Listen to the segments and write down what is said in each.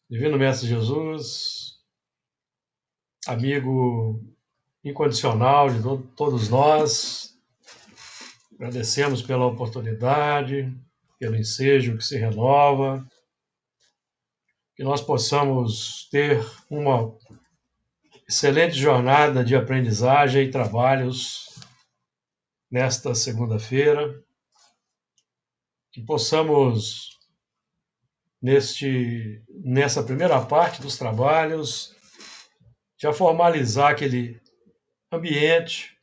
Divino Mestre Jesus, amigo incondicional de todos nós, agradecemos pela oportunidade, pelo ensejo que se renova, que nós possamos ter uma excelente jornada de aprendizagem e trabalhos nesta segunda-feira, que possamos, nessa primeira parte dos trabalhos, já formalizar aquele ambiente,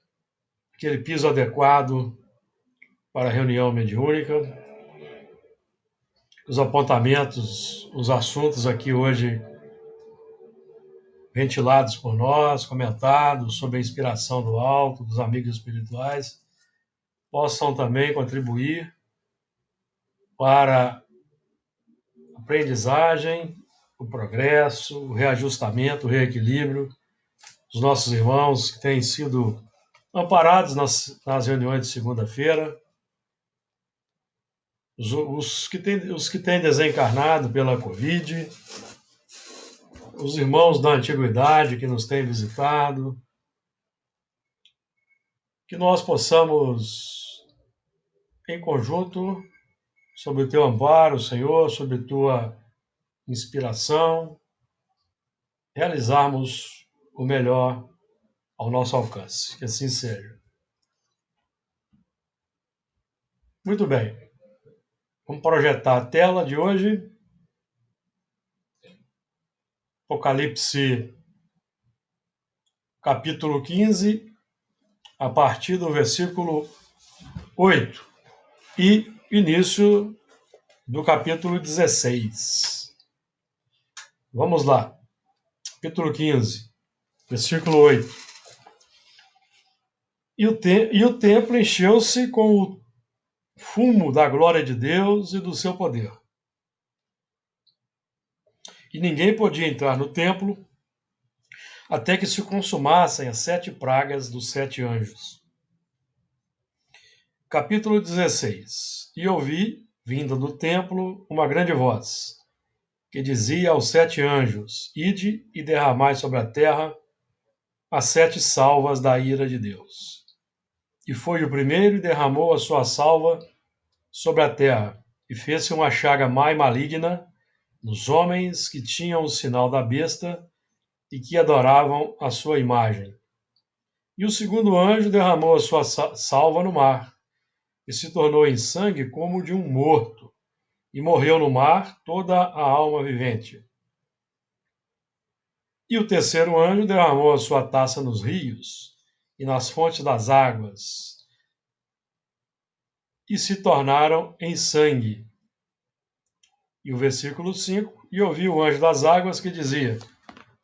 aquele piso adequado para a reunião mediúnica. Os apontamentos, os assuntos aqui hoje ventilados por nós, comentados sobre a inspiração do alto, dos amigos espirituais, possam também contribuir para a aprendizagem, o progresso, o reajustamento, o reequilíbrio dos nossos irmãos que têm sido amparados nas reuniões de segunda-feira, os que têm desencarnado pela Covid, os irmãos da antiguidade que nos têm visitado, que nós possamos, em conjunto, sob o teu amparo, Senhor, sob tua inspiração, realizarmos o melhor ao nosso alcance. Que assim seja. Muito bem. Vamos projetar a tela de hoje. Apocalipse, capítulo 15, a partir do versículo 8 e início do capítulo 16. Vamos lá. Capítulo 15, versículo 8. E o templo encheu-se com o fumo da glória de Deus e do seu poder. E ninguém podia entrar no templo até que se consumassem as 7 pragas dos 7 anjos. Capítulo 16. E ouvi, vinda do templo, uma grande voz, que dizia aos 7 anjos: Ide e derramai sobre a terra as 7 salvas da ira de Deus. E foi o primeiro e derramou a sua salva sobre a terra, e fez-se uma chaga mais maligna nos homens que tinham o sinal da besta e que adoravam a sua imagem. E o segundo anjo derramou a sua salva no mar, e se tornou em sangue como de um morto, e morreu no mar toda a alma vivente. E o terceiro anjo derramou a sua taça nos rios e nas fontes das águas, e se tornaram em sangue. E o versículo 5, e ouvi o anjo das águas que dizia: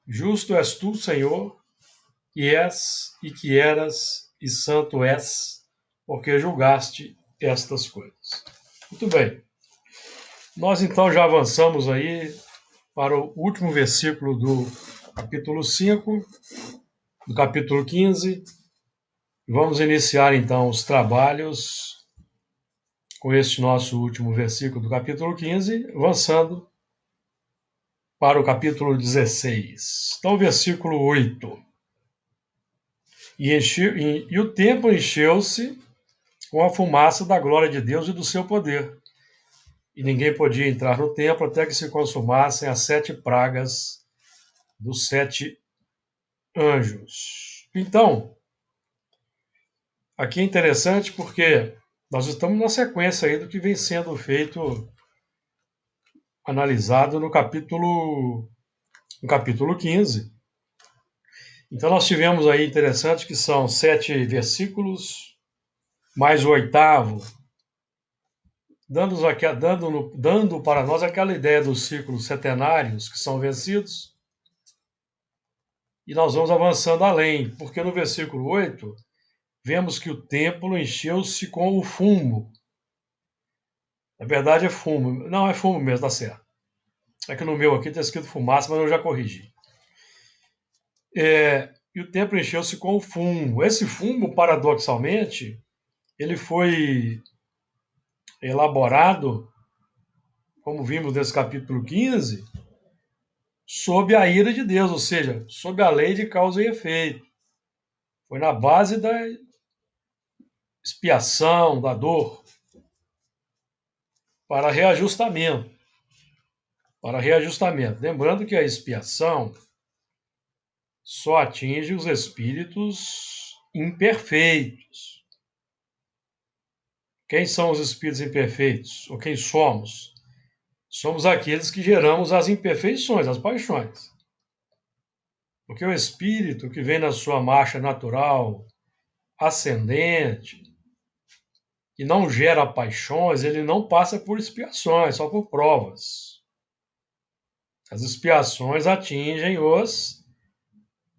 Justo és tu, Senhor, e que eras, e santo és, porque julgaste estas coisas. Muito bem. Nós então já avançamos aí para o último versículo do capítulo 5, do capítulo 15. Vamos iniciar então os trabalhos com este nosso último versículo do capítulo 15, avançando para o capítulo 16. Então, versículo 8. E o templo encheu-se com a fumaça da glória de Deus e do seu poder. E ninguém podia entrar no templo até que se consumassem as 7 pragas dos 7 anjos. Então, aqui é interessante porque nós estamos na sequência aí do que vem sendo feito, analisado no capítulo 15. Então nós tivemos aí interessante que são 7 versículos, mais o 8º, dando para nós aquela ideia dos ciclos setenários que são vencidos. E nós vamos avançando além, porque no versículo 8, vemos que o templo encheu-se com o fumo. Na verdade é fumo. Não, é fumo mesmo, tá certo. É que no meu aqui está escrito fumaça, mas eu já corrigi. E o templo encheu-se com o fumo. Esse fumo, paradoxalmente, ele foi elaborado, como vimos nesse capítulo 15, sob a ira de Deus, ou seja, sob a lei de causa e efeito. Foi na base da expiação, da dor, para reajustamento. Para reajustamento. Lembrando que a expiação só atinge os espíritos imperfeitos. Quem são os espíritos imperfeitos? Ou quem somos? Somos aqueles que geramos as imperfeições, as paixões. Porque o espírito que vem na sua marcha natural, ascendente, que não gera paixões, ele não passa por expiações, só por provas. As expiações atingem os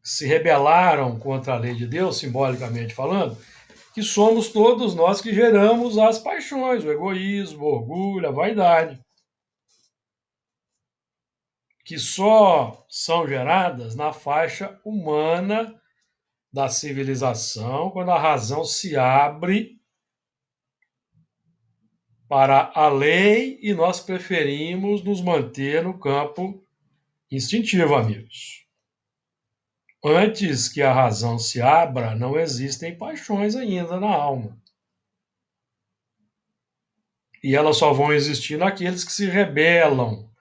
que se rebelaram contra a lei de Deus, simbolicamente falando, que somos todos nós que geramos as paixões, o egoísmo, o orgulho, a vaidade, que só são geradas na faixa humana da civilização, quando a razão se abre para a lei e nós preferimos nos manter no campo instintivo, amigos. Antes que a razão se abra, não existem paixões ainda na alma. E elas só vão existir naqueles que se rebelam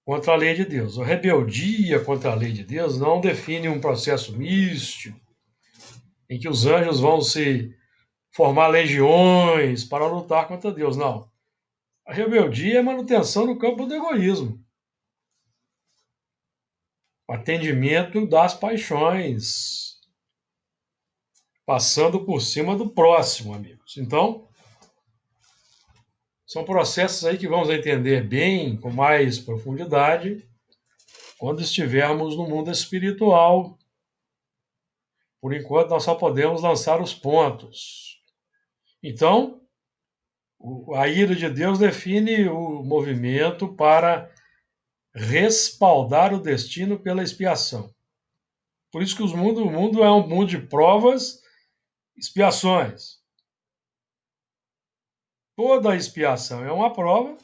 contra a lei de Deus. A rebeldia contra a lei de Deus não define um processo místico em que os anjos vão se formar legiões para lutar contra Deus. Não. A rebeldia é manutenção no campo do egoísmo. O atendimento das paixões, passando por cima do próximo, amigos. Então, são processos aí que vamos entender bem, com mais profundidade, quando estivermos no mundo espiritual. Por enquanto, nós só podemos lançar os pontos. Então, a ira de Deus define o movimento para respaldar o destino pela expiação. Por isso que o mundo é um mundo de provas, expiações. Toda expiação é uma prova,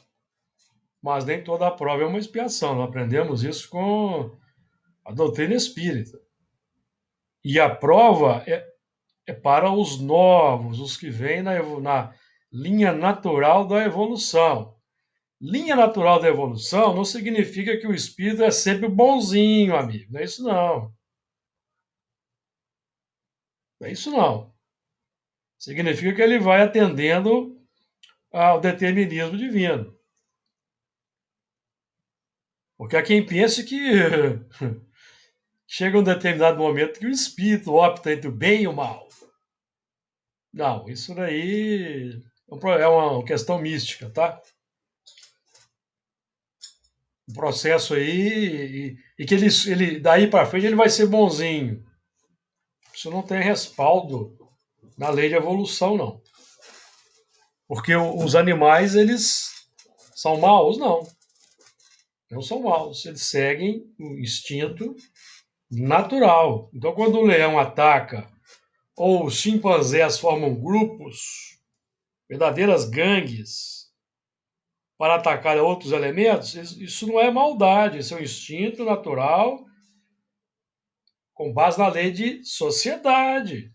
mas nem toda prova é uma expiação. Nós aprendemos isso com a doutrina espírita. E a prova é para os novos, os que vêm na linha natural da evolução. Linha natural da evolução não significa que o espírito é sempre bonzinho, amigo. Não é isso, não. Não é isso, não. Significa que ele vai atendendo ao determinismo divino. Porque há quem pense que chega um determinado momento que o espírito opta entre o bem e o mal. Não, isso daí é uma questão mística, tá? Um processo aí, e que ele daí para frente ele vai ser bonzinho. Isso não tem respaldo na lei de evolução, não. Porque os animais, eles são maus? Não. Não são maus. Eles seguem o instinto natural. Então, quando o leão ataca ou os chimpanzés formam grupos, verdadeiras gangues, para atacar outros elementos, isso não é maldade, isso é um instinto natural com base na lei de sociedade.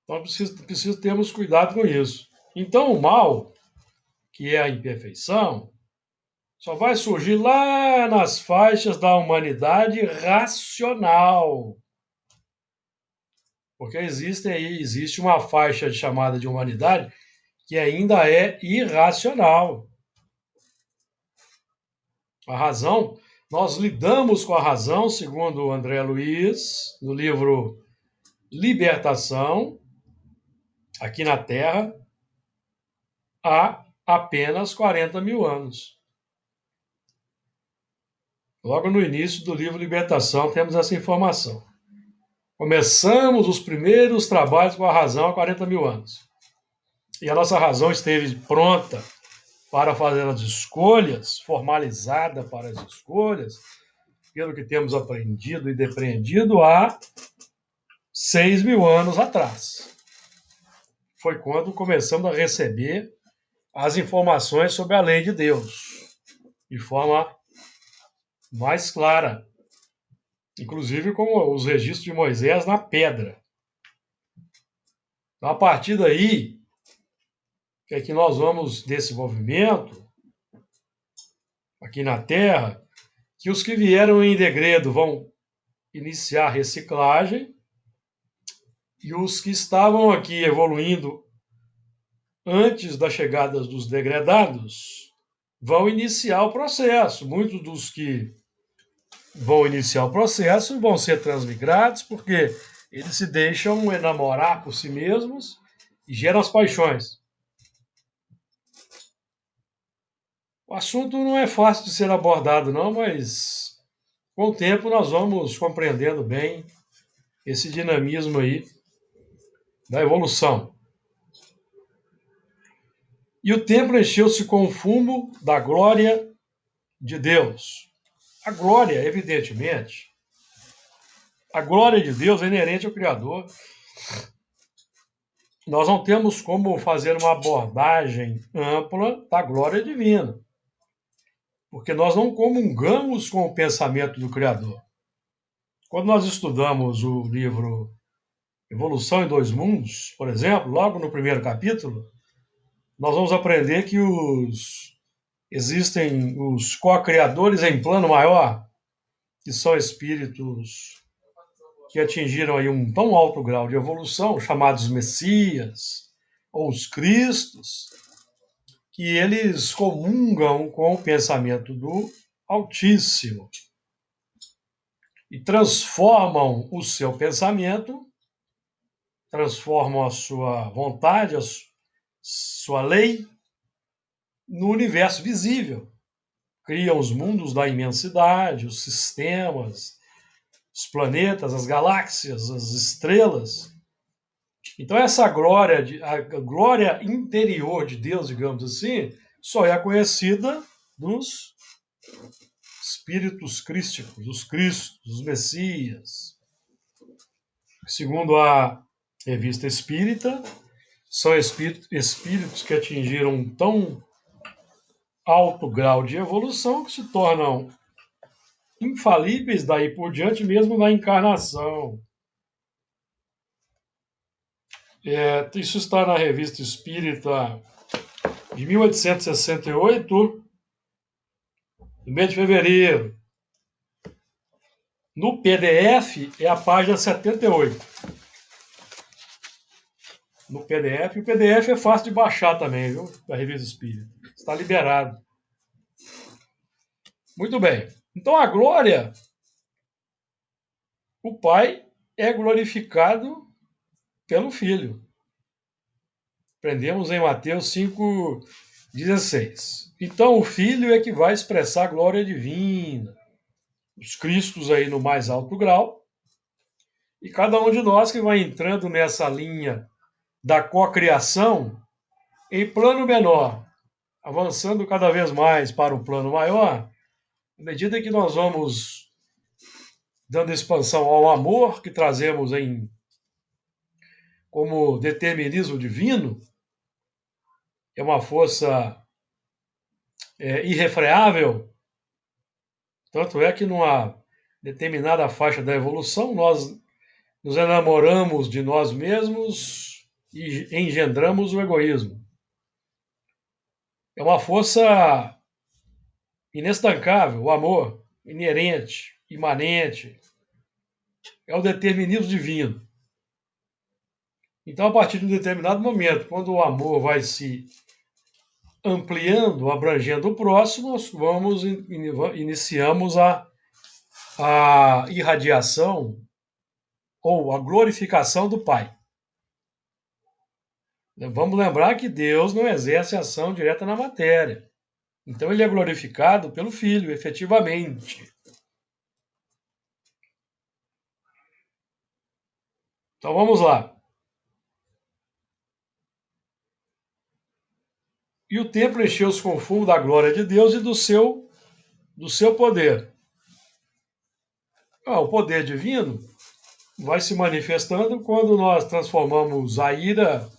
Então, preciso termos cuidado com isso. Então, o mal, que é a imperfeição, só vai surgir lá nas faixas da humanidade racional. Porque existe uma faixa chamada de humanidade que ainda é irracional. A razão, nós lidamos com a razão, segundo André Luiz, no livro Libertação, aqui na Terra, há apenas 40 mil anos. Logo no início do livro Libertação temos essa informação. Começamos os primeiros trabalhos com a razão há 40 mil anos. E a nossa razão esteve pronta para fazer as escolhas, formalizada para as escolhas, pelo que temos aprendido e depreendido há 6 mil anos atrás. Foi quando começamos a receber as informações sobre a lei de Deus. de forma mais clara, inclusive como os registros de Moisés na pedra. Então, a partir daí, é que nós vamos desse movimento aqui na Terra, que os que vieram em degredo vão iniciar a reciclagem e os que estavam aqui evoluindo antes da chegada dos degradados vão iniciar o processo. Muitos dos que vão iniciar o processo vão ser transmigrados porque eles se deixam enamorar por si mesmos e geram as paixões. O assunto não é fácil de ser abordado, não, mas com o tempo nós vamos compreendendo bem esse dinamismo aí da evolução. E o templo encheu-se com o fumo da glória de Deus. A glória, evidentemente, a glória de Deus é inerente ao Criador. Nós não temos como fazer uma abordagem ampla da glória divina, porque nós não comungamos com o pensamento do Criador. Quando nós estudamos o livro Evolução em Dois Mundos, por exemplo, logo no primeiro capítulo, nós vamos aprender que existem os co-criadores em plano maior, que são espíritos que atingiram aí um tão alto grau de evolução, chamados Messias, ou os Cristos, que eles comungam com o pensamento do Altíssimo e transformam o seu pensamento, transformam a sua vontade, a sua lei, no universo visível. Criam os mundos da imensidade, os sistemas, os planetas, as galáxias, as estrelas. Então essa glória, a glória interior de Deus, digamos assim, só é conhecida dos espíritos crísticos, dos Cristos, dos Messias. Segundo a Revista Espírita, são espíritos que atingiram um tão alto grau de evolução que se tornam infalíveis daí por diante, mesmo na encarnação. Isso está na Revista Espírita de 1868, no mês de fevereiro. No PDF é a página 78. No PDF, o PDF é fácil de baixar também, viu? Da Revista Espírita. Está liberado. Muito bem. Então a glória, o Pai é glorificado pelo Filho. Aprendemos em Mateus 5,16. Então o Filho é que vai expressar a glória divina. Os Cristos aí no mais alto grau. E cada um de nós que vai entrando nessa linha da cocriação em plano menor, avançando cada vez mais para o plano maior, à medida que nós vamos dando expansão ao amor que trazemos como determinismo divino, é uma força irrefreável, tanto é que numa determinada faixa da evolução nós nos enamoramos de nós mesmos e engendramos o egoísmo. É uma força inestancável, o amor, inerente, imanente, é o determinismo divino. Então, a partir de um determinado momento, quando o amor vai se ampliando, abrangendo o próximo, nós iniciamos a irradiação ou a glorificação do Pai. Vamos lembrar que Deus não exerce ação direta na matéria. Então ele é glorificado pelo Filho, efetivamente. Então vamos lá. E o templo encheu-se com o fumo da glória de Deus e do seu poder. O poder divino vai se manifestando quando nós transformamos a ira,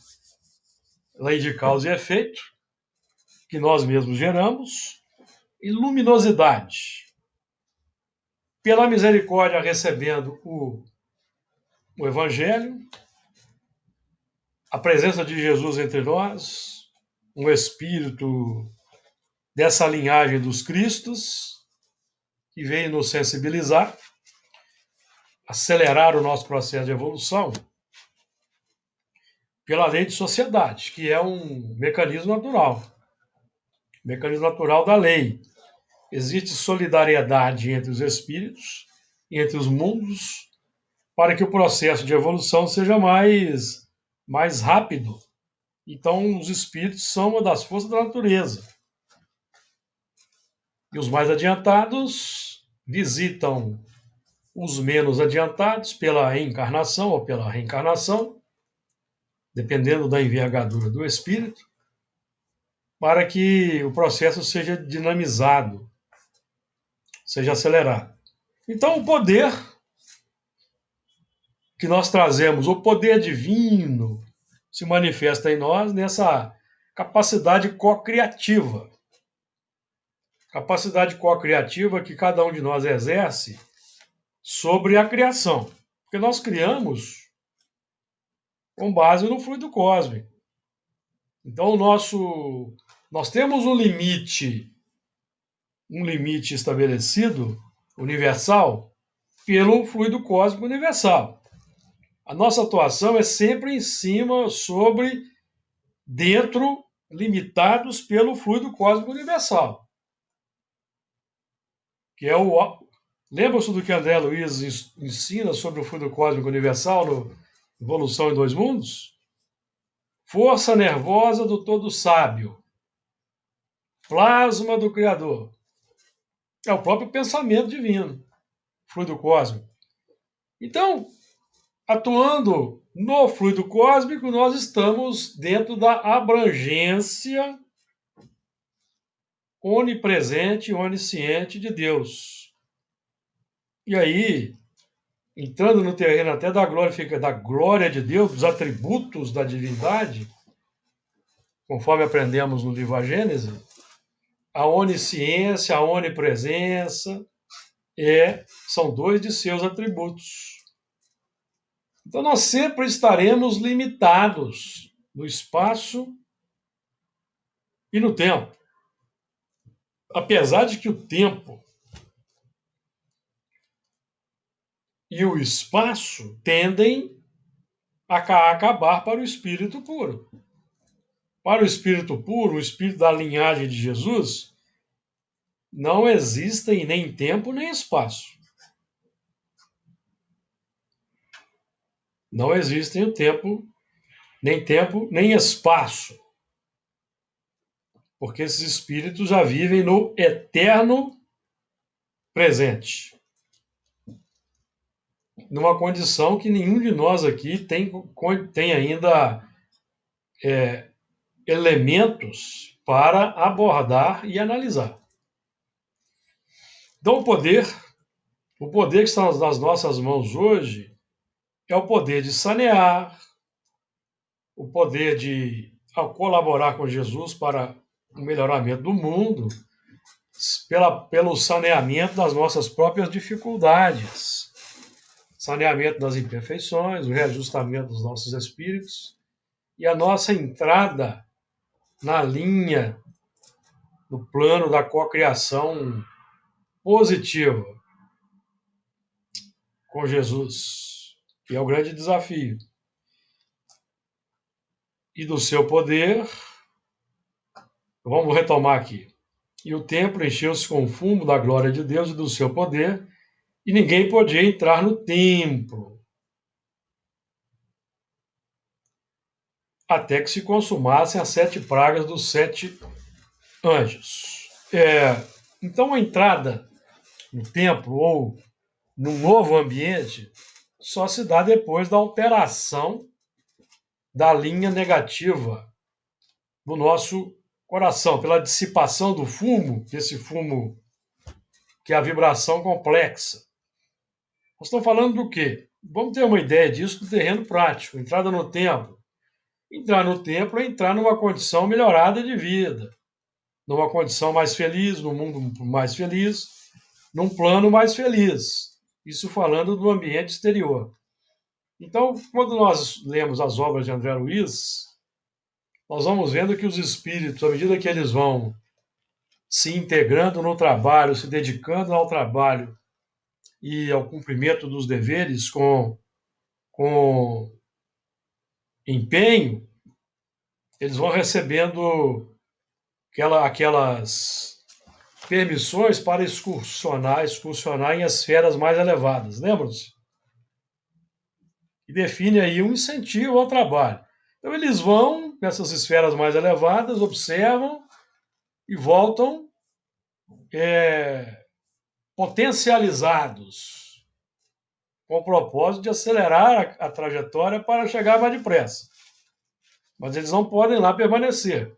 lei de causa e efeito, que nós mesmos geramos, e luminosidade. Pela misericórdia recebendo o Evangelho, a presença de Jesus entre nós, um espírito dessa linhagem dos Cristos, que veio nos sensibilizar, acelerar o nosso processo de evolução, pela lei de sociedade, que é um mecanismo natural da lei. Existe solidariedade entre os espíritos, entre os mundos, para que o processo de evolução seja mais rápido. Então, os espíritos são uma das forças da natureza. E os mais adiantados visitam os menos adiantados pela encarnação ou pela reencarnação, dependendo da envergadura do espírito, para que o processo seja dinamizado, seja acelerado. Então, o poder que nós trazemos, o poder divino, se manifesta em nós nessa capacidade co-criativa. Capacidade co-criativa que cada um de nós exerce sobre a criação. Porque nós criamos com base no fluido cósmico. Então, nós temos um limite estabelecido, universal, pelo fluido cósmico universal. A nossa atuação é sempre em cima, sobre, dentro, limitados pelo fluido cósmico universal. Que é o... Lembra-se do que André Luiz ensina sobre o fluido cósmico universal no Evolução em Dois Mundos? Força nervosa do todo sábio. Plasma do Criador. É o próprio pensamento divino, fluido cósmico. Então, atuando no fluido cósmico, nós estamos dentro da abrangência onipresente e onisciente de Deus. E aí, entrando no terreno até da glória de Deus, dos atributos da divindade, conforme aprendemos no livro A Gênese, a onisciência, a onipresença, são dois de seus atributos. Então, nós sempre estaremos limitados no espaço e no tempo. Apesar de que o tempo e o espaço tendem a acabar para o espírito puro. Para o espírito puro, o espírito da linhagem de Jesus, não existem nem tempo nem espaço. Não existem tempo nem espaço. Porque esses espíritos já vivem no eterno presente. Numa condição que nenhum de nós aqui tem ainda elementos para abordar e analisar. Então, o poder que está nas nossas mãos hoje é o poder de sanear, o poder de colaborar com Jesus para o melhoramento do mundo, pelo saneamento das nossas próprias dificuldades, saneamento das imperfeições, o reajustamento dos nossos espíritos e a nossa entrada na linha, no plano da cocriação positiva com Jesus, que é o grande desafio. E do seu poder, vamos retomar aqui. E o templo encheu-se com o fumo da glória de Deus e do seu poder, e ninguém podia entrar no templo, até que se consumassem as 7 pragas dos 7 anjos. Então, a entrada no templo ou num novo ambiente só se dá depois da alteração da linha negativa do nosso coração, pela dissipação do fumo, desse fumo que é a vibração complexa. Nós estamos falando do quê? Vamos ter uma ideia disso no terreno prático. Entrada no templo. Entrar no templo é entrar numa condição melhorada de vida. numa condição mais feliz, num mundo mais feliz, num plano mais feliz. Isso falando do ambiente exterior. Então, quando nós lemos as obras de André Luiz, nós vamos vendo que os espíritos, à medida que eles vão se integrando no trabalho, se dedicando ao trabalho e ao cumprimento dos deveres com empenho, eles vão recebendo aquelas permissões para excursionar em esferas mais elevadas, lembram-se? E define aí um incentivo ao trabalho. Então eles vão nessas esferas mais elevadas, observam e voltam potencializados, com o propósito de acelerar a trajetória para chegar mais depressa. Mas eles não podem lá permanecer.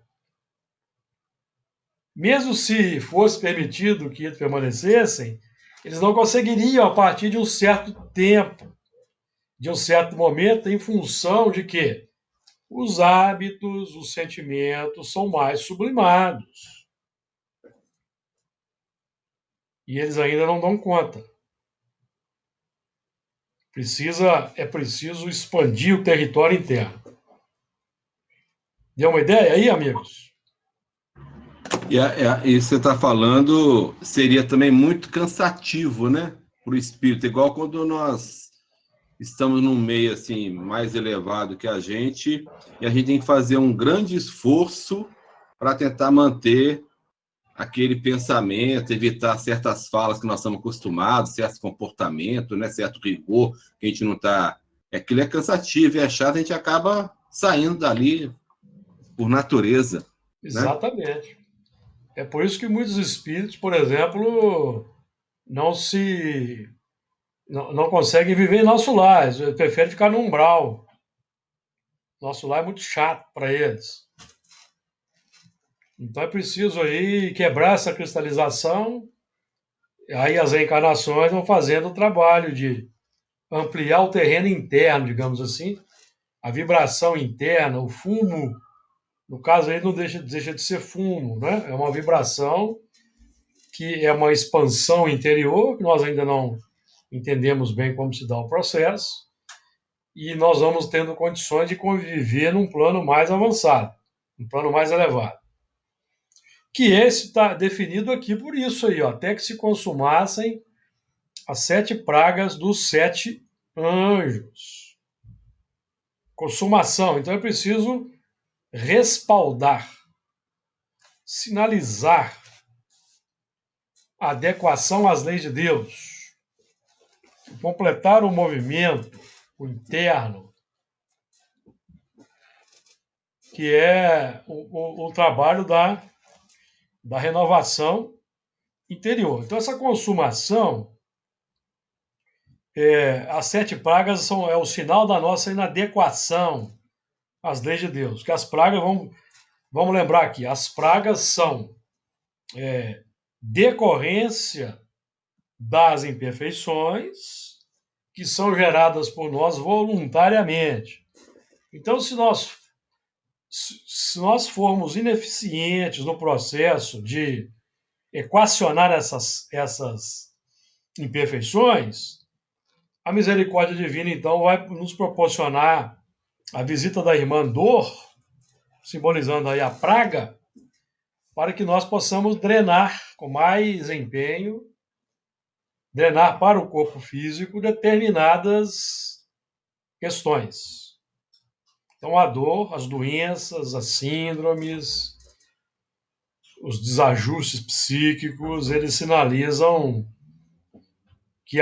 Mesmo se fosse permitido que eles permanecessem, eles não conseguiriam a partir de um certo tempo, de um certo momento, em função de que os hábitos, os sentimentos são mais sublimados. E eles ainda não dão conta. É preciso expandir o território interno. Deu uma ideia aí, amigos? E você está falando, seria também muito cansativo, né? Para o espírito, igual quando nós estamos num meio assim mais elevado que a gente, e a gente tem que fazer um grande esforço para tentar manter aquele pensamento, evitar certas falas que nós estamos acostumados, certo comportamento, né? Certo rigor, que a gente não está. Aquilo é cansativo, é chato, a gente acaba saindo dali por natureza, né? Exatamente. É por isso que muitos espíritos, por exemplo, não conseguem viver em nosso lar, eles preferem ficar no umbral. Nosso lar é muito chato para eles. Então é preciso aí quebrar essa cristalização, aí as reencarnações vão fazendo o trabalho de ampliar o terreno interno, digamos assim, a vibração interna, o fumo, no caso aí não deixa de ser fumo, né? É uma vibração que é uma expansão interior, que nós ainda não entendemos bem como se dá o processo, e nós vamos tendo condições de conviver num plano mais avançado, um plano mais elevado. Que esse está definido aqui por isso aí, ó, até que se consumassem as 7 pragas dos 7 anjos. Consumação. Então é preciso respaldar, sinalizar a adequação às leis de Deus, completar o movimento, o interno, que é o trabalho da renovação interior. Então, essa consumação, as 7 pragas é o sinal da nossa inadequação às leis de Deus. Que as pragas, vamos lembrar aqui, as pragas são decorrência das imperfeições que são geradas por nós voluntariamente. Então, se nós formos ineficientes no processo de equacionar essas imperfeições, a misericórdia divina, então, vai nos proporcionar a visita da irmã dor, simbolizando aí a praga, para que nós possamos drenar com mais empenho, drenar para o corpo físico determinadas questões. Então, a dor, as doenças, as síndromes, os desajustes psíquicos, eles sinalizam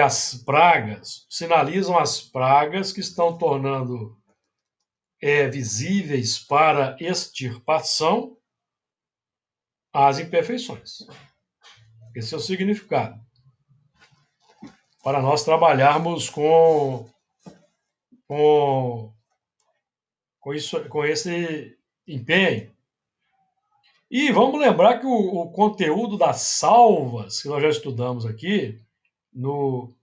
as pragas que estão tornando visíveis para extirpação as imperfeições. Esse é o significado. Para nós trabalharmos com esse empenho. E vamos lembrar que o conteúdo das salvas, que nós já estudamos aqui, no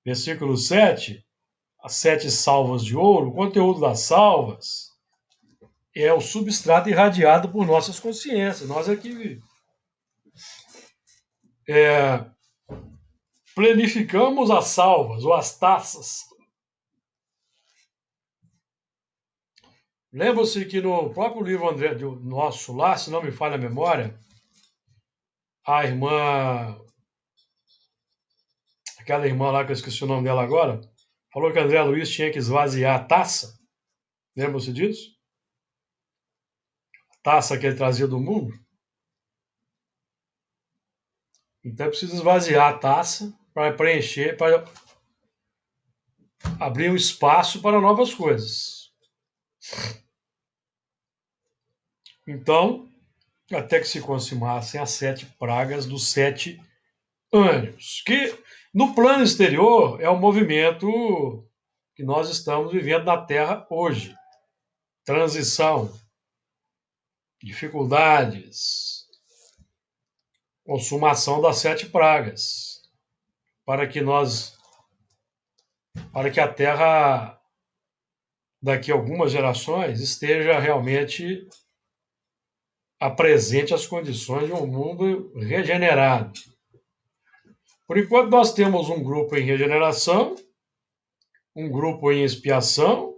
versículo 7, as 7 salvas de ouro, o conteúdo das salvas é o substrato irradiado por nossas consciências. Nós é que Planificamos as salvas ou as taças. Lembra-se que no próprio livro André, do nosso lá, se não me falha a memória, a irmã, aquela irmã lá que eu esqueci o nome dela agora, falou que André Luiz tinha que esvaziar a taça. Lembra-se disso? A taça que ele trazia do mundo. Então é preciso esvaziar a taça para preencher, para abrir um espaço para novas coisas. Então, até que se consumassem as 7 pragas dos 7 anos, que no plano exterior é o movimento que nós estamos vivendo na Terra hoje. Transição, dificuldades, consumação das 7 pragas, para que a Terra daqui a algumas gerações esteja realmente apresente as condições de um mundo regenerado. Por enquanto, nós temos um grupo em regeneração, um grupo em expiação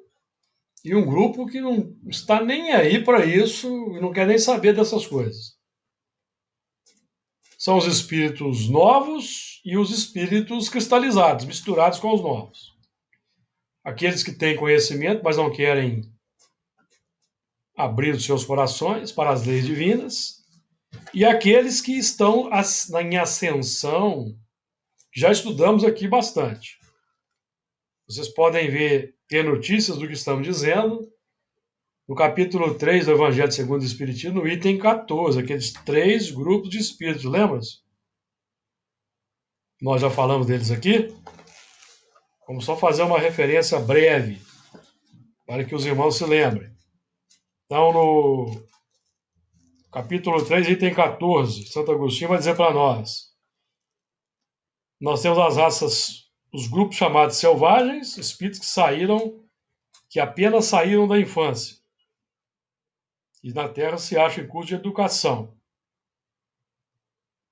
e um grupo que não está nem aí para isso e não quer nem saber dessas coisas. São os espíritos novos e os espíritos cristalizados, misturados com os novos. Aqueles que têm conhecimento, mas não querem abrir os seus corações para as leis divinas, e aqueles que estão em ascensão, já estudamos aqui bastante. Vocês podem ter notícias do que estamos dizendo no capítulo 3 do Evangelho segundo o Espiritismo, no item 14, aqueles 3 grupos de espíritos, lembra-se? Nós já falamos deles aqui. Vamos só fazer uma referência breve, para que os irmãos se lembrem. Então, no capítulo 3, item 14, Santo Agostinho vai dizer para nós temos as raças, os grupos chamados selvagens, espíritos que apenas saíram da infância. E na Terra se acha em curso de educação,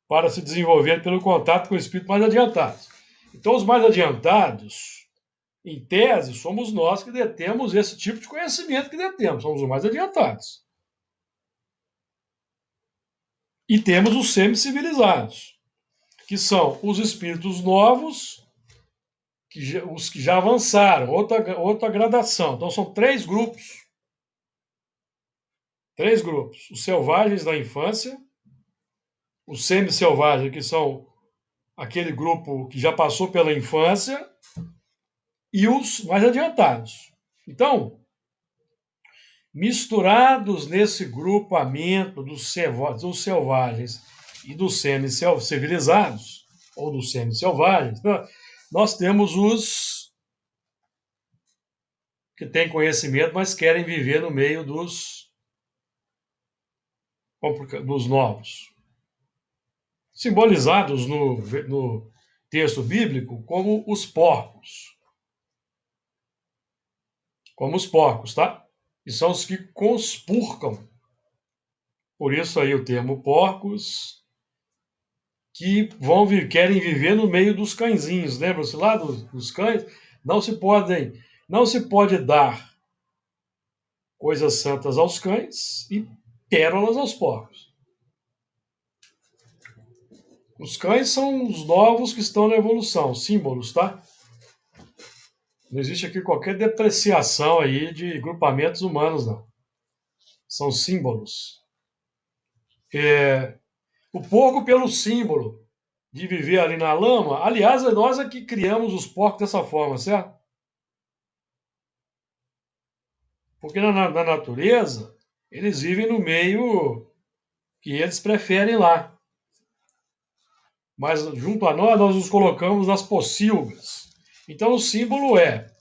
para se desenvolver pelo contato com espíritos mais adiantados. Então, os mais adiantados, em tese, somos nós que detemos esse tipo de conhecimento que detemos, somos os mais adiantados. E temos os semi-civilizados, que são os espíritos novos, os que já avançaram, outra gradação. Então, são 3 grupos. 3 grupos. Os selvagens da infância, os semi-selvagens, que são aquele grupo que já passou pela infância, e os mais adiantados. Então, misturados nesse grupamento dos selvagens e dos semi-civilizados, ou dos semi-selvagens, nós temos os que têm conhecimento, mas querem viver no meio dos novos. Simbolizados no texto bíblico como os porcos. Como os porcos, tá? E são os que conspurcam. Por isso aí o termo porcos, que querem viver no meio dos cãezinhos. Lembram-se lá dos cães? Não se pode dar coisas santas aos cães e pérolas aos porcos. Os cães são os novos que estão na evolução, símbolos, tá? Não existe aqui qualquer depreciação aí de grupamentos humanos, não. São símbolos. O porco pelo símbolo de viver ali na lama, aliás, nós é que criamos os porcos dessa forma, certo? Porque na natureza, eles vivem no meio que eles preferem lá. Mas junto a nós os colocamos nas pocilgas. Então o símbolo é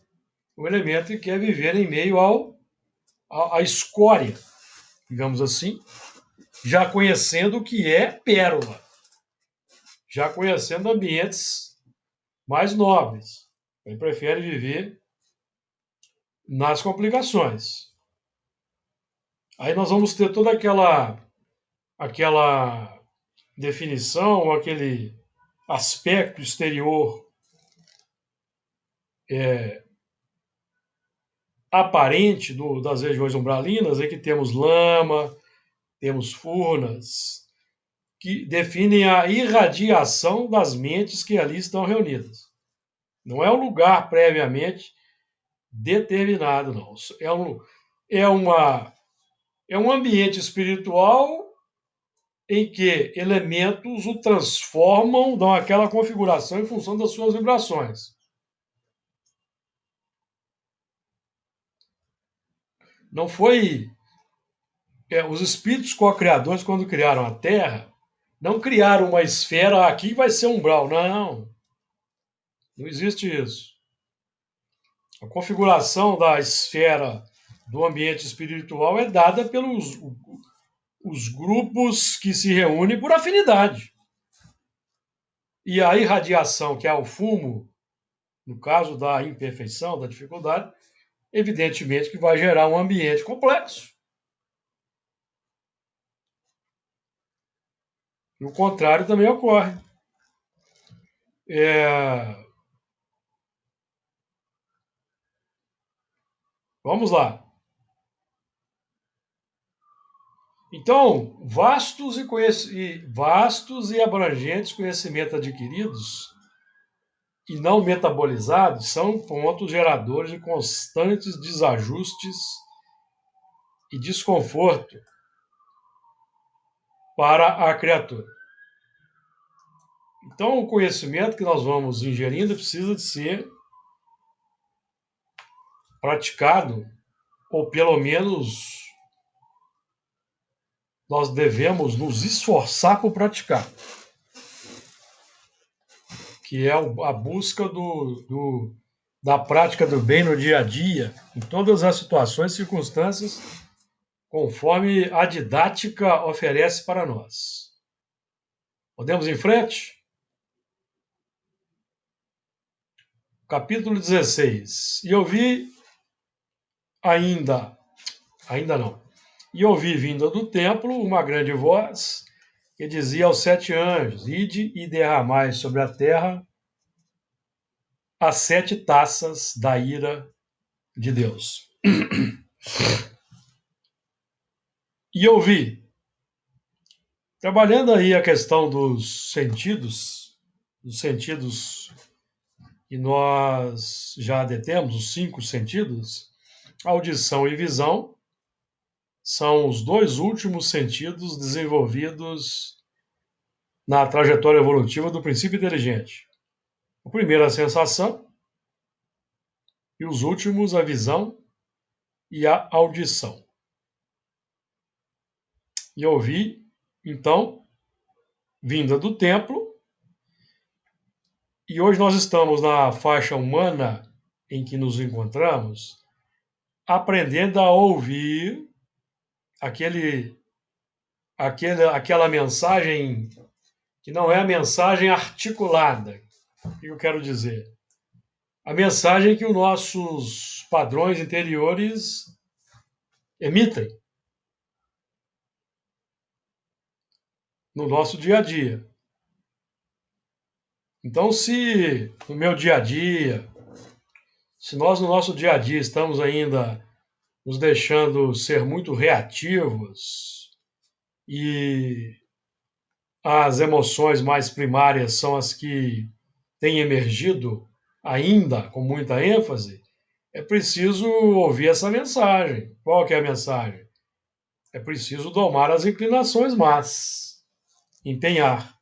o elemento que quer viver em meio à escória, digamos assim, já conhecendo o que é pérola, já conhecendo ambientes mais nobres. Ele prefere viver nas complicações. Aí nós vamos ter toda aquela definição, ou aquele aspecto exterior aparente das regiões umbralinas, é que temos lama, temos furnas, que definem a irradiação das mentes que ali estão reunidas. Não é um lugar previamente determinado, não. É, é um ambiente espiritual em que elementos o transformam, dão aquela configuração em função das suas vibrações. Não foi. Os espíritos co-criadores, quando criaram a Terra, não criaram uma esfera, aqui vai ser umbral. Não, não existe isso. A configuração da esfera do ambiente espiritual é dada pelos os grupos que se reúnem por afinidade. E a irradiação, que é o fumo, no caso da imperfeição, da dificuldade, evidentemente que vai gerar um ambiente complexo. E o contrário também ocorre. Vamos lá. Então, vastos e abrangentes conhecimentos adquiridos e não metabolizados são pontos geradores de constantes desajustes e desconforto para a criatura. Então, o conhecimento que nós vamos ingerindo precisa de ser praticado, ou pelo menos nós devemos nos esforçar por praticar, que é a busca da prática do bem no dia a dia, em todas as situações e circunstâncias, conforme a didática oferece para nós. Podemos ir em frente? Capítulo 16. E ouvi ainda não. E ouvi vinda do templo uma grande voz que dizia aos 7 anjos: Ide e derramai sobre a terra as 7 taças da ira de Deus. E ouvi, trabalhando aí a questão dos sentidos que nós já detemos, os 5 sentidos, audição e visão, são os 2 últimos sentidos desenvolvidos na trajetória evolutiva do princípio inteligente. O primeiro, a sensação, e os últimos, a visão e a audição. E ouvi, então, vinda do templo, e hoje nós estamos na faixa humana em que nos encontramos, aprendendo a ouvir aquela mensagem que não é a mensagem articulada. O que eu quero dizer? A mensagem que os nossos padrões interiores emitem no nosso dia a dia. Então, se no meu dia a dia, se nós no nosso dia a dia estamos ainda nos deixando ser muito reativos e as emoções mais primárias são as que têm emergido ainda com muita ênfase, é preciso ouvir essa mensagem. Qual que é a mensagem? É preciso domar as inclinações más, empenhar.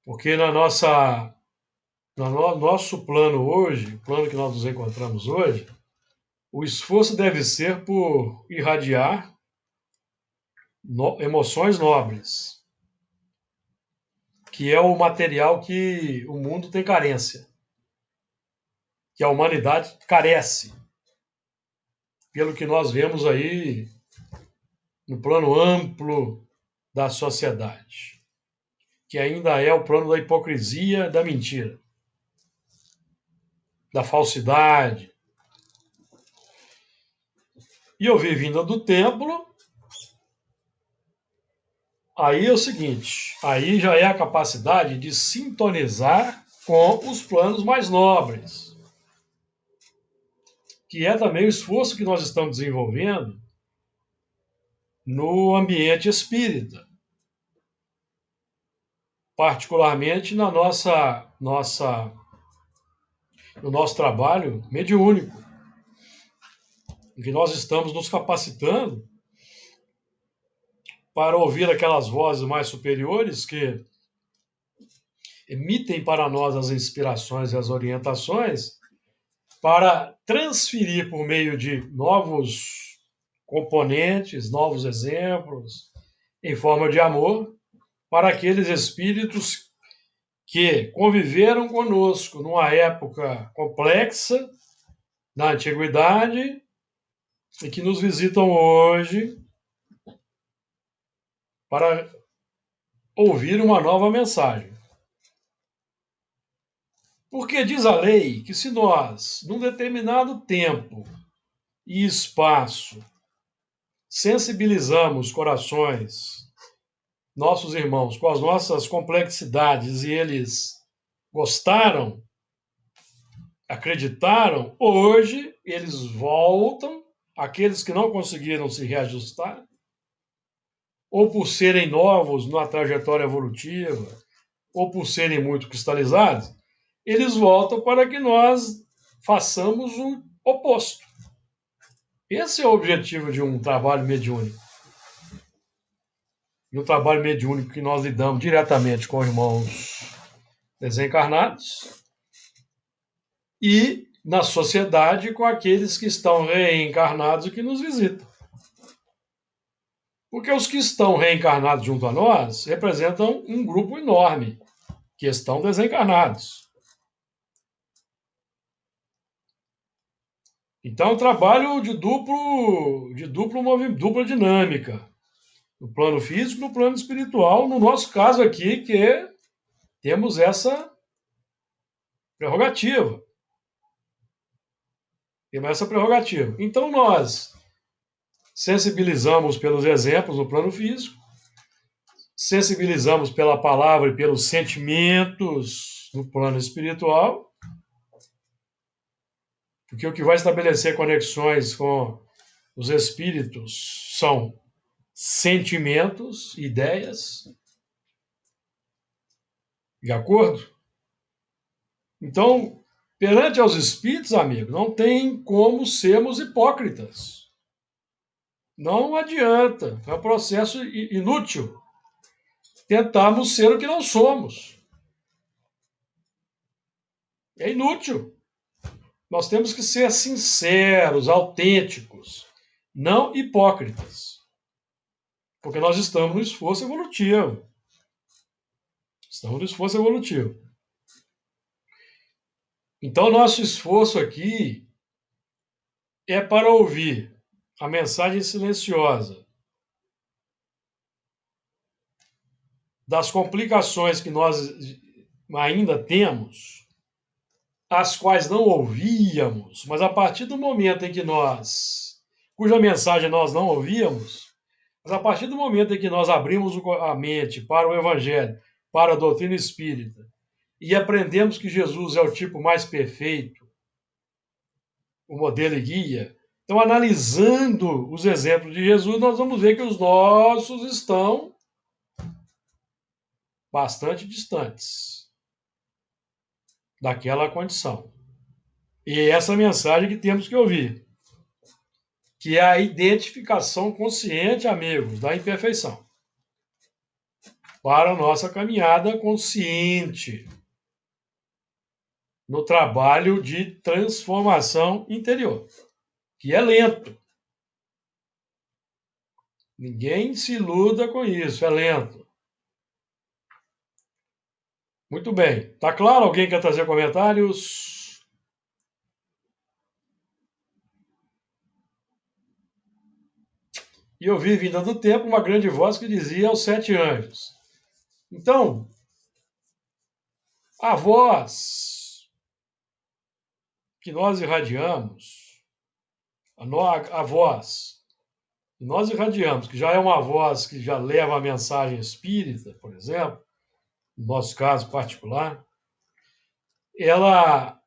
Porque no nosso plano hoje, o plano que nós nos encontramos hoje, o esforço deve ser por irradiar emoções nobres, que é o material que o mundo tem carência, que a humanidade carece, pelo que nós vemos aí no plano amplo da sociedade, que ainda é o plano da hipocrisia, da mentira, da falsidade. E eu vi vinda do templo Aí é o seguinte, aí já é a capacidade de sintonizar com os planos mais nobres, que é também o esforço que nós estamos desenvolvendo no ambiente espírita, particularmente no nosso trabalho mediúnico, em que nós estamos nos capacitando para ouvir aquelas vozes mais superiores que emitem para nós as inspirações e as orientações, para transferir por meio de novos componentes, novos exemplos, em forma de amor, para aqueles espíritos que conviveram conosco numa época complexa, na antiguidade, e que nos visitam hoje para ouvir uma nova mensagem. Porque diz a lei que se nós, num determinado tempo e espaço, sensibilizamos corações, nossos irmãos, com as nossas complexidades e eles gostaram, acreditaram, hoje eles voltam, aqueles que não conseguiram se reajustar, ou por serem novos na trajetória evolutiva, ou por serem muito cristalizados, eles voltam para que nós façamos o oposto. Esse é o objetivo de um trabalho mediúnico. E um trabalho mediúnico que nós lidamos diretamente com irmãos desencarnados e na sociedade com aqueles que estão reencarnados e que nos visitam. Porque os que estão reencarnados junto a nós representam um grupo enorme que estão desencarnados. Então, é um trabalho de dupla dinâmica, no plano físico e no plano espiritual, no nosso caso aqui, que temos essa prerrogativa. Temos essa prerrogativa. Então, nós sensibilizamos pelos exemplos no plano físico, sensibilizamos pela palavra e pelos sentimentos no plano espiritual, porque o que vai estabelecer conexões com os espíritos são sentimentos, ideias, de acordo? Então, perante aos espíritos, amigo, não tem como sermos hipócritas. Não adianta, é um processo inútil tentarmos ser o que não somos. É inútil. Nós temos que ser sinceros, autênticos, não hipócritas. Porque nós estamos no esforço evolutivo. Estamos no esforço evolutivo. Então, nosso esforço aqui é para ouvir a mensagem silenciosa das complicações que nós ainda temos, as quais não ouvíamos, mas a partir do momento em que cuja mensagem nós não ouvíamos, mas a partir do momento em que nós abrimos a mente para o Evangelho, para a doutrina espírita, e aprendemos que Jesus é o tipo mais perfeito, o modelo e guia, então, analisando os exemplos de Jesus, nós vamos ver que os nossos estão bastante distantes daquela condição. E é essa mensagem que temos que ouvir, que é a identificação consciente, amigos, da imperfeição, para a nossa caminhada consciente no trabalho de transformação interior, que é lento. Ninguém se iluda com isso, é lento. Muito bem. Tá claro? Alguém quer trazer comentários? E eu vi, vinda do tempo, uma grande voz que dizia aos 7 anjos. Então, a voz que nós irradiamos, a voz e nós irradiamos, que já é uma voz que já leva a mensagem espírita, por exemplo, no nosso caso particular, ela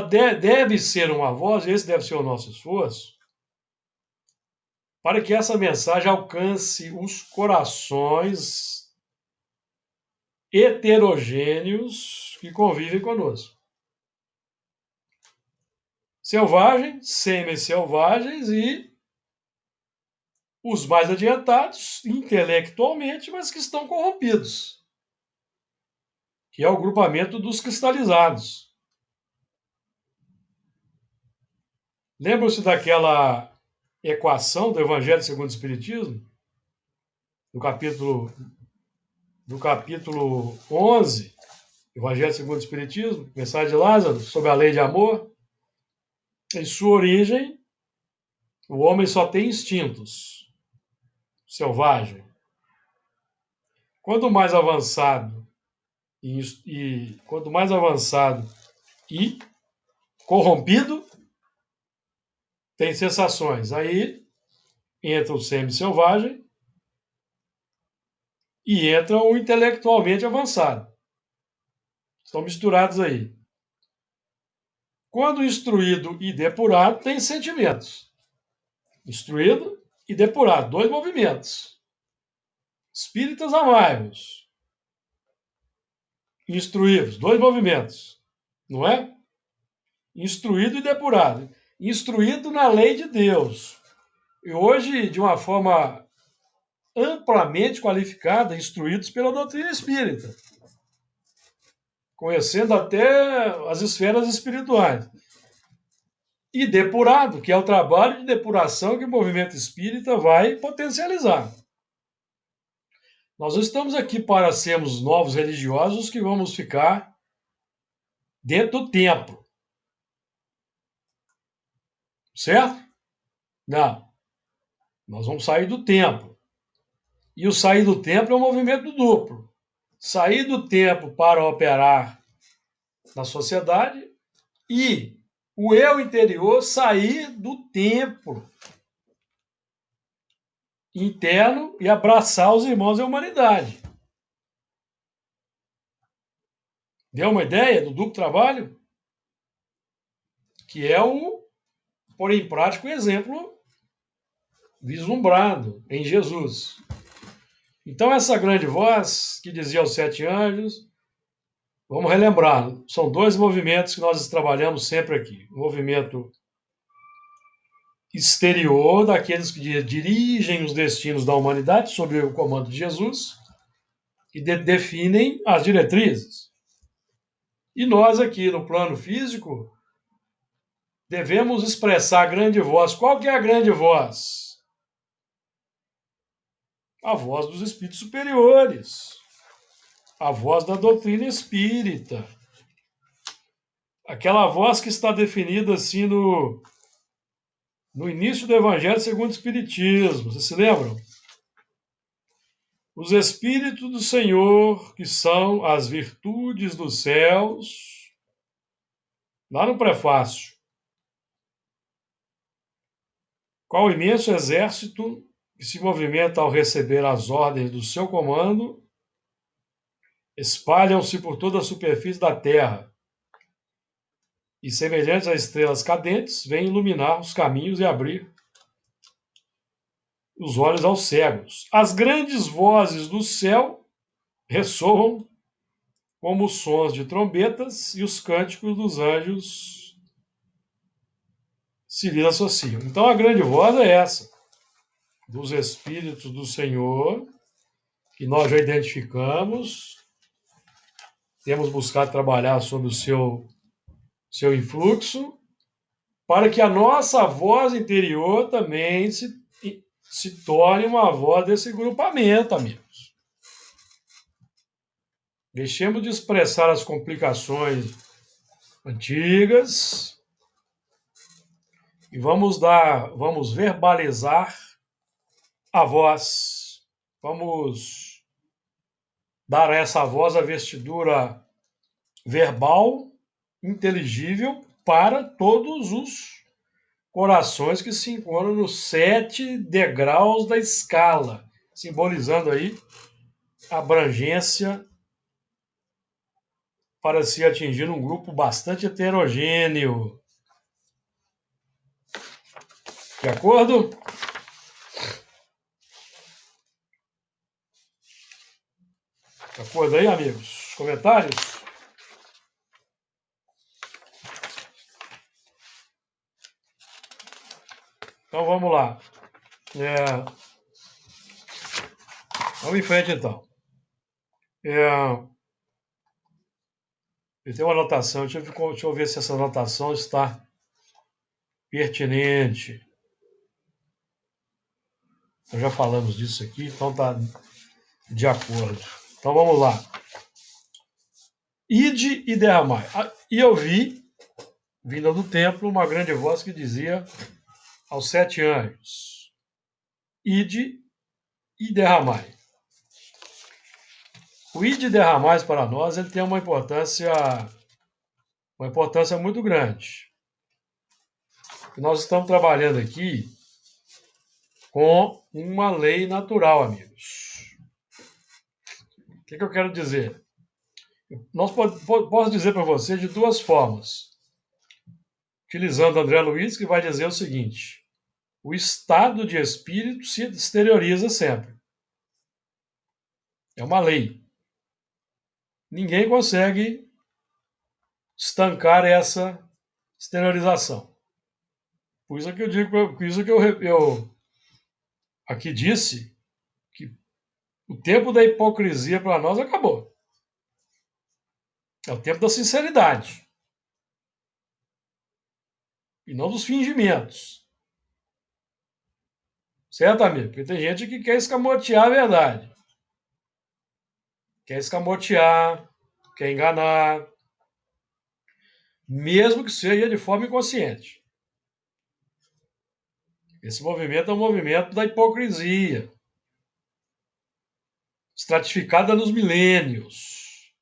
deve ser uma voz, esse deve ser o nosso esforço, para que essa mensagem alcance os corações heterogêneos que convivem conosco. Selvagens, semi-selvagens e os mais adiantados intelectualmente, mas que estão corrompidos, que é o grupamento dos cristalizados. Lembram-se daquela equação do Evangelho segundo o Espiritismo? Do capítulo 11, Evangelho segundo o Espiritismo, mensagem de Lázaro, sobre a lei de amor. Em sua origem, o homem só tem instintos, selvagem. Quanto mais avançado quanto mais avançado e corrompido, tem sensações. Aí entra o semi-selvagem e entra o intelectualmente avançado. Estão misturados aí. Quando instruído e depurado, tem sentimentos. Instruído e depurado, dois movimentos. Espíritas amai-vos. Instruídos, dois movimentos. Não é? Instruído e depurado. Instruído na lei de Deus. E hoje, de uma forma amplamente qualificada, instruídos pela doutrina espírita, conhecendo até as esferas espirituais. E depurado, que é o trabalho de depuração que o movimento espírita vai potencializar. Nós não estamos aqui para sermos novos religiosos que vamos ficar dentro do templo. Certo? Não. Nós vamos sair do templo. E o sair do templo é um movimento duplo. Sair do templo para operar na sociedade e o eu interior sair do templo interno e abraçar os irmãos da humanidade. Deu uma ideia do duplo trabalho? Que é o pôr em prática o exemplo vislumbrado em Jesus. Então, essa grande voz que dizia aos 7 anjos, vamos relembrar, são dois movimentos que nós trabalhamos sempre aqui. O movimento exterior, daqueles que dirigem os destinos da humanidade sob o comando de Jesus e definem as diretrizes. E nós aqui no plano físico devemos expressar a grande voz. Qual que é a grande voz? A voz dos espíritos superiores, a voz da doutrina espírita, aquela voz que está definida assim no início do Evangelho segundo o Espiritismo. Vocês se lembram? Os Espíritos do Senhor, que são as virtudes dos céus, lá no prefácio. Qual imenso exército que se movimenta ao receber as ordens do seu comando, espalham-se por toda a superfície da terra e, semelhantes a estrelas cadentes, vêm iluminar os caminhos e abrir os olhos aos cegos. As grandes vozes do céu ressoam como os sons de trombetas e os cânticos dos anjos se lhes associam. Então a grande voz é essa, dos Espíritos do Senhor, que nós já identificamos, temos buscado trabalhar sobre o seu influxo, para que a nossa voz interior também se torne uma voz desse grupamento, amigos. Deixemos de expressar as complicações antigas e vamos verbalizar a voz. Vamos dar a essa voz a vestidura verbal, inteligível para todos os corações que se encontram nos 7 degraus da escala, simbolizando aí a abrangência para se atingir um grupo bastante heterogêneo. De acordo? De acordo aí, amigos? Comentários? Então vamos lá. Vamos em frente então. Eu tenho uma anotação, deixa eu ver se essa anotação está pertinente. Nós já falamos disso aqui, então está de acordo. Então vamos lá. Ide e derramai. E eu vi, vinda do templo, uma grande voz que dizia aos 7 anjos: Ide e derramai. O ide e derramai para nós ele tem uma importância muito grande. Nós estamos trabalhando aqui com uma lei natural, amigos. O que eu quero dizer? Posso dizer para você de duas formas. Utilizando André Luiz, que vai dizer o seguinte: o estado de espírito se exterioriza sempre. É uma lei. Ninguém consegue estancar essa exteriorização. Por isso que eu digo, por isso que eu aqui disse que o tempo da hipocrisia para nós acabou. É o tempo da sinceridade. E não dos fingimentos. Certo, amigo? Porque tem gente que quer escamotear a verdade. Quer escamotear, quer enganar, mesmo que seja de forma inconsciente. Esse movimento é um movimento da hipocrisia, estratificada nos milênios.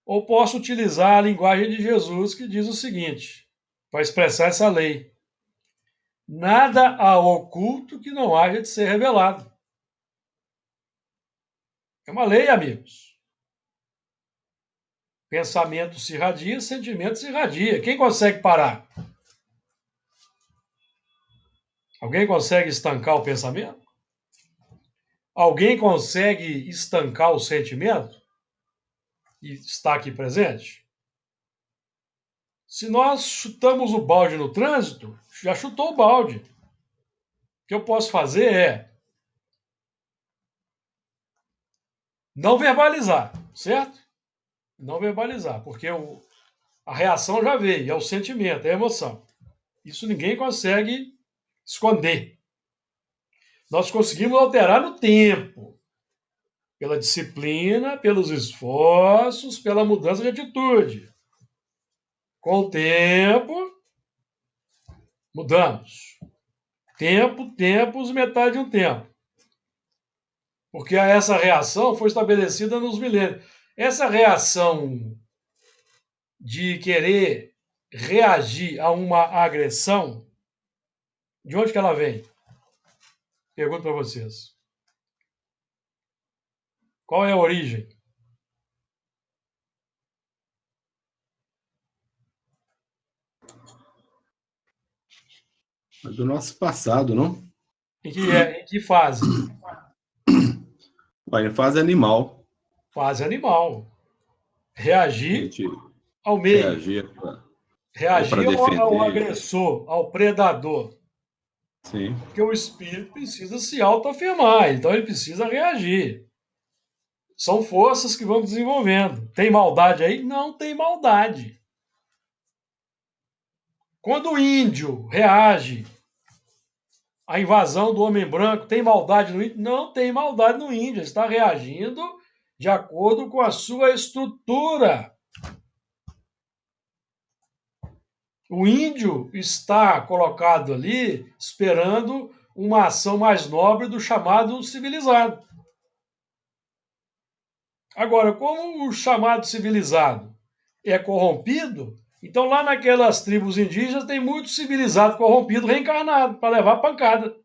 Ou posso utilizar a linguagem de Jesus, que diz o seguinte, para expressar essa lei: nada há oculto que não haja de ser revelado. É uma lei, amigos. Pensamento se irradia, sentimento se irradia. Quem consegue parar? Alguém consegue estancar o pensamento? Alguém consegue estancar o sentimento? E está aqui presente? Se nós chutamos o balde no trânsito, já chutou o balde. O que eu posso fazer é não verbalizar, certo? Não verbalizar, porque a reação já veio, é o sentimento, é a emoção. Isso ninguém consegue esconder. Nós conseguimos alterar no tempo, pela disciplina, pelos esforços, pela mudança de atitude. Com o tempo, mudamos. Tempos, metade de um tempo. Porque essa reação foi estabelecida nos milênios. Essa reação de querer reagir a uma agressão, de onde que ela vem? Pergunto para vocês. Qual é a origem? Do nosso passado, não? Em que fase? Vai em fase animal. Fase animal. A Reagir gente ao meio. reagir ou para Reagir ao defender. agressor, ao predador. Sim. Porque o espírito precisa se autoafirmar, então ele precisa reagir. São forças que vão desenvolvendo. Tem maldade aí? Não tem maldade. Quando o índio reage à invasão do homem branco, tem maldade no índio? Não tem maldade no índio. Ele está reagindo de acordo com a sua estrutura. O índio está colocado ali esperando uma ação mais nobre do chamado civilizado. Agora, como o chamado civilizado é corrompido, Então, lá naquelas tribos indígenas, tem muito civilizado corrompido reencarnado para levar pancada.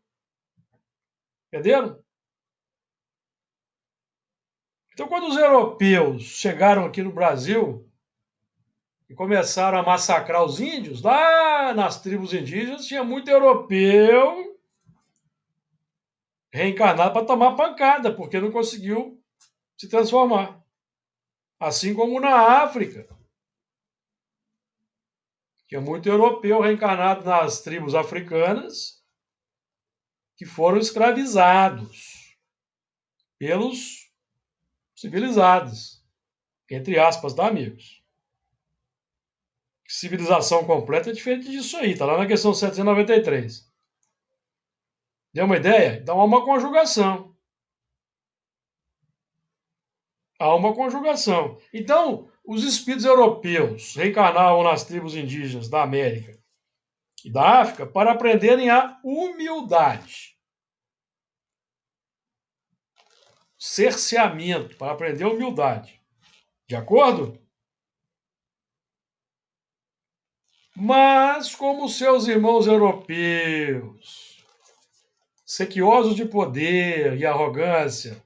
Entenderam? Então, quando os europeus chegaram aqui no Brasil e começaram a massacrar os índios, lá nas tribos indígenas tinha muito europeu reencarnado para tomar pancada, porque não conseguiu se transformar. Assim como na África. Tinha muito europeu reencarnado nas tribos africanas que foram escravizados pelos civilizados, entre aspas, tá, amigos? Civilização completa é diferente disso aí, tá lá na questão 793. Deu uma ideia? Então há uma conjugação. Há uma conjugação. Então, os espíritos europeus reencarnavam nas tribos indígenas da América e da África para aprenderem a humildade. Cerceamento, para aprender a humildade. De acordo? Mas, como seus irmãos europeus, sequiosos de poder e arrogância,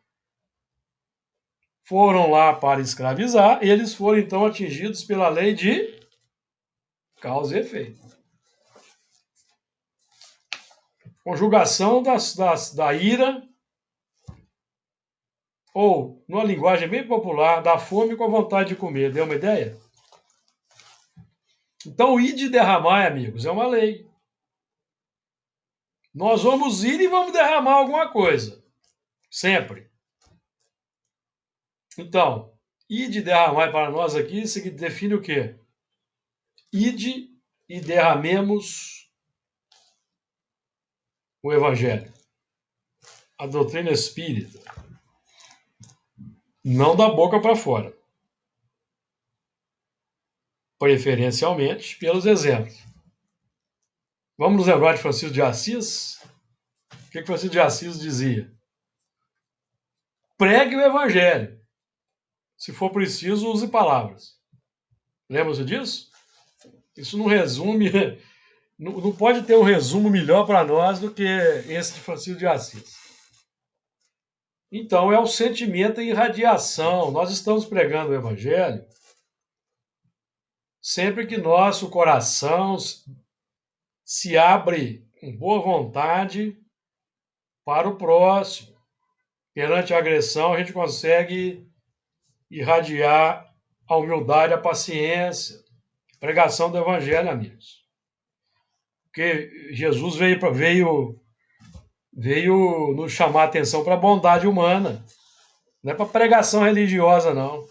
foram lá para escravizar, eles foram então atingidos pela lei de causa e efeito. Conjugação da ira, ou, numa linguagem bem popular, da fome com a vontade de comer. Deu uma ideia? Então, o ir de derramar, amigos, é uma lei. Nós vamos ir e vamos derramar alguma coisa. Sempre. Então, ir de derramar para nós aqui define o quê? Ide e derramemos o Evangelho. A doutrina espírita. Não da boca para fora. Preferencialmente pelos exemplos. Vamos nos lembrar de Francisco de Assis? O que Francisco de Assis dizia? Pregue o Evangelho. Se for preciso, use palavras. Lembra-se disso? Isso não resume, não pode ter um resumo melhor para nós do que esse de Francisco de Assis. Então, é o sentimento em irradiação. Nós estamos pregando o Evangelho sempre que nosso coração se abre com boa vontade para o próximo. Perante a agressão, a gente consegue irradiar a humildade, a paciência. Pregação do Evangelho, amigos. Porque Jesus veio nos chamar a atenção para a bondade humana. Não é para pregação religiosa, não.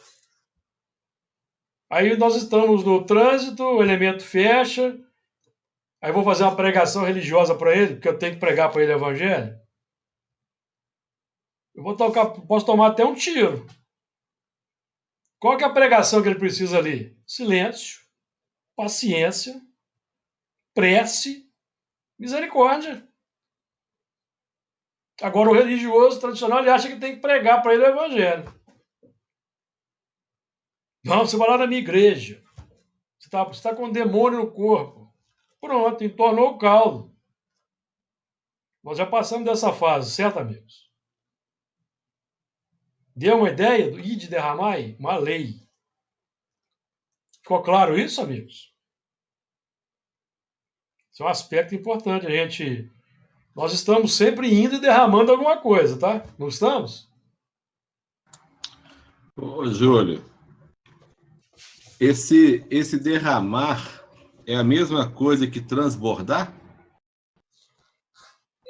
Aí nós estamos no trânsito, o elemento fecha, aí vou fazer uma pregação religiosa para ele, porque eu tenho que pregar para ele o Evangelho. Posso tomar até um tiro. Qual que é a pregação que ele precisa ali? Silêncio, paciência, prece, misericórdia. Agora, o religioso tradicional, ele acha que tem que pregar para ele o Evangelho. Não, você vai lá na minha igreja. Você está com um demônio no corpo. Pronto, entornou o caldo. Nós já passamos dessa fase, certo, amigos? Deu uma ideia do ide derramai? Uma lei. Ficou claro isso, amigos? Esse é um aspecto importante. Nós estamos sempre indo e derramando alguma coisa, tá? Não estamos? Ô, Júlio, esse derramar é a mesma coisa que transbordar?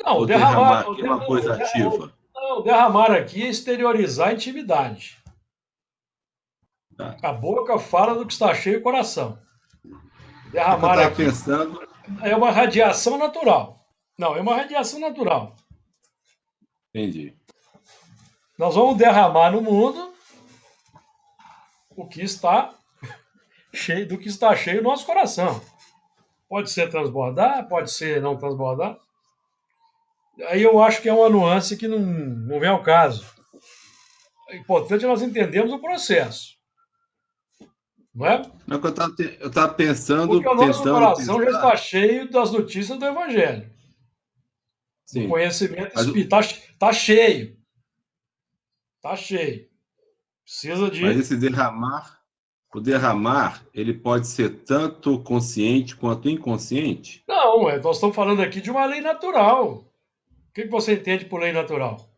Não, Ou derramar aqui é uma coisa ativa? Não, derramar aqui é exteriorizar a intimidade. Tá. A boca fala do que está cheio o coração. Eu Derramar estava aqui pensando. é uma radiação natural. Não, é uma radiação natural. Entendi. Nós vamos derramar no mundo o que está cheio, do que está cheio o nosso coração. Pode ser transbordar, pode ser não transbordar. Aí eu acho que é uma nuance que não vem ao caso. É importante nós entendermos o processo. não é? Não, que eu estava pensando, Porque o nosso tentando coração já está pensar, cheio das notícias do Evangelho, do sim, conhecimento mas, espírita. Está cheio, está cheio. Precisa mas de. esse derramar, o derramar, ele pode ser tanto consciente quanto inconsciente? Não, nós estamos falando aqui de uma lei natural. O que você entende por lei natural?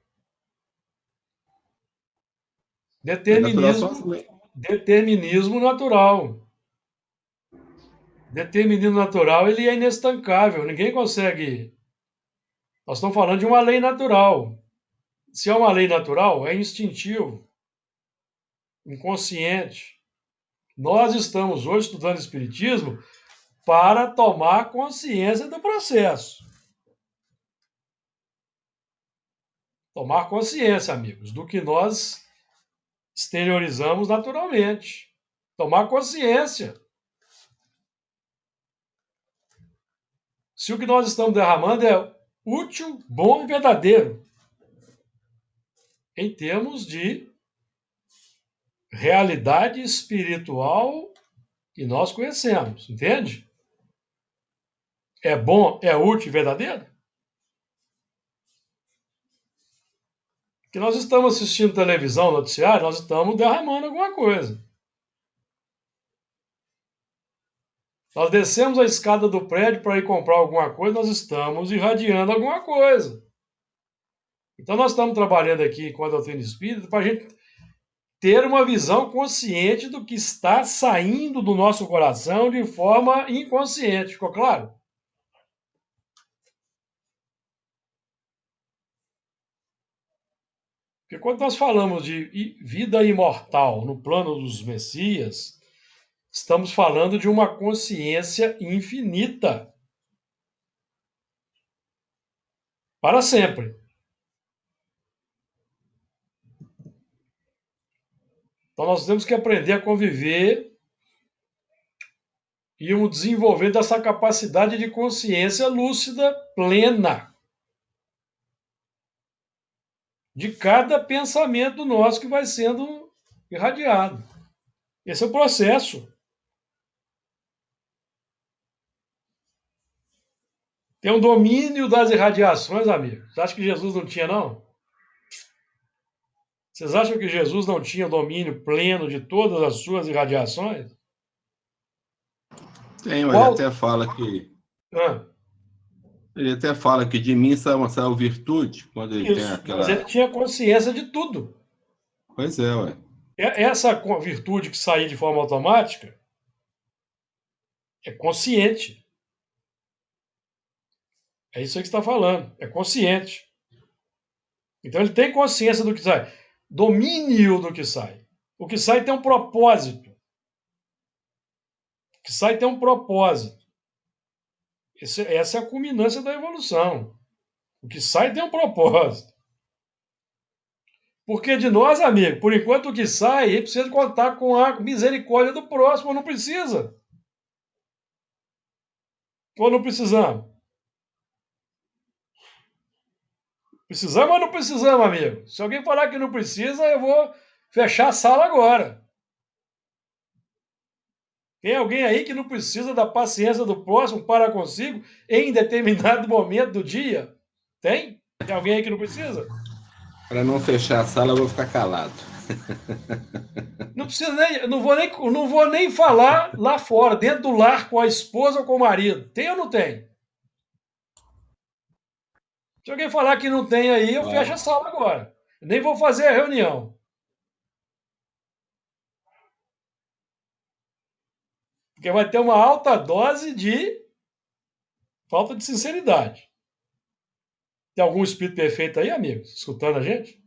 É natural só Determinismo, determinismo natural. Determinismo natural, ele é inestancável, ninguém consegue. Nós estamos falando de uma lei natural. Se é uma lei natural, é instintivo, inconsciente. Nós estamos hoje estudando Espiritismo para tomar consciência do processo. Tomar consciência, amigos, do que nós exteriorizamos naturalmente. Tomar consciência. Se o que nós estamos derramando é útil, bom e verdadeiro, em termos de realidade espiritual que nós conhecemos, entende? É bom, é útil e verdadeiro? Que nós estamos assistindo televisão, noticiário, nós estamos derramando alguma coisa. Nós descemos a escada do prédio para ir comprar alguma coisa, nós estamos irradiando alguma coisa. Então nós estamos trabalhando aqui com a doutrina espírita para a gente ter uma visão consciente do que está saindo do nosso coração de forma inconsciente. Ficou claro? Porque quando nós falamos de vida imortal no plano dos Messias, estamos falando de uma consciência infinita para sempre. Então nós temos que aprender a conviver e um desenvolvimento dessa capacidade de consciência lúcida plena de cada pensamento nosso que vai sendo irradiado. Esse é o processo. Tem um domínio das irradiações, amigo. Você acha que Jesus não tinha, não? Vocês acham que Jesus não tinha domínio pleno de todas as suas irradiações? tem, mas Qual? Ah, ele até fala que de mim saiu virtude, quando ele tem isso, mas ele aquela. tinha consciência de tudo. Pois é, ué. Essa virtude que saía de forma automática é consciente. É isso aí que você está falando. É consciente. Então ele tem consciência do que sai. Domínio do que sai. O que sai tem um propósito. O que sai tem um propósito. Essa é a culminância da evolução. O que sai tem um propósito. Porque de nós, amigo, por enquanto o que sai, ele precisa contar com a misericórdia do próximo, não precisa. Ou não precisamos? Precisamos ou não precisamos, amigo? Se alguém falar que não precisa, eu vou fechar a sala agora. Tem alguém aí que não precisa da paciência do próximo para consigo em determinado momento do dia? Tem? Tem alguém aí que não precisa? Para não fechar a sala, eu vou ficar calado. Não precisa nem, não vou nem falar lá fora, dentro do lar com a esposa ou com o marido. Tem ou não tem? Se alguém falar que não tem aí, eu fecho a sala agora. Nem vou fazer a reunião. Porque vai ter uma alta dose de falta de sinceridade. Tem algum espírito perfeito aí, amigos? Escutando a gente?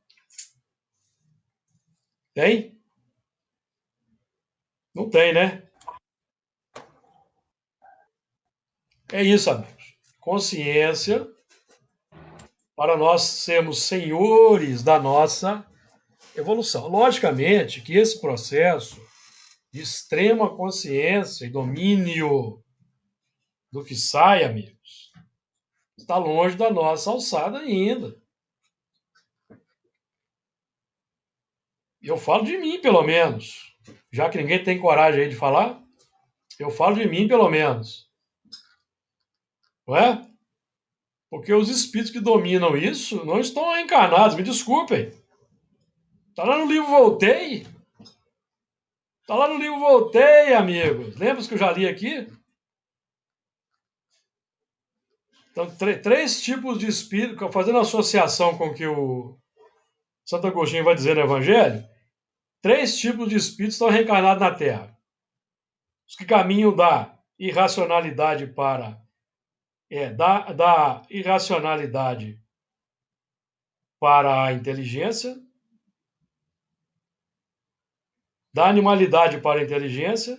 Tem? Não tem, né? É isso, amigos. Consciência para nós sermos senhores da nossa evolução. Logicamente que esse processo de extrema consciência e domínio do que sai, amigos, está longe da nossa alçada ainda. Eu falo de mim, pelo menos. Já que ninguém tem coragem aí de falar, eu falo de mim, pelo menos. Não é? Porque os espíritos que dominam isso não estão encarnados, me desculpem. Está lá no livro Voltei. Está lá no livro Voltei, amigos. Lembra que eu já li aqui? Então, três tipos de espírito, fazendo associação com o que o Santo Agostinho vai dizer no Evangelho, três tipos de espíritos estão reencarnados na Terra. Os que caminham da irracionalidade da irracionalidade para a inteligência, da animalidade para a inteligência,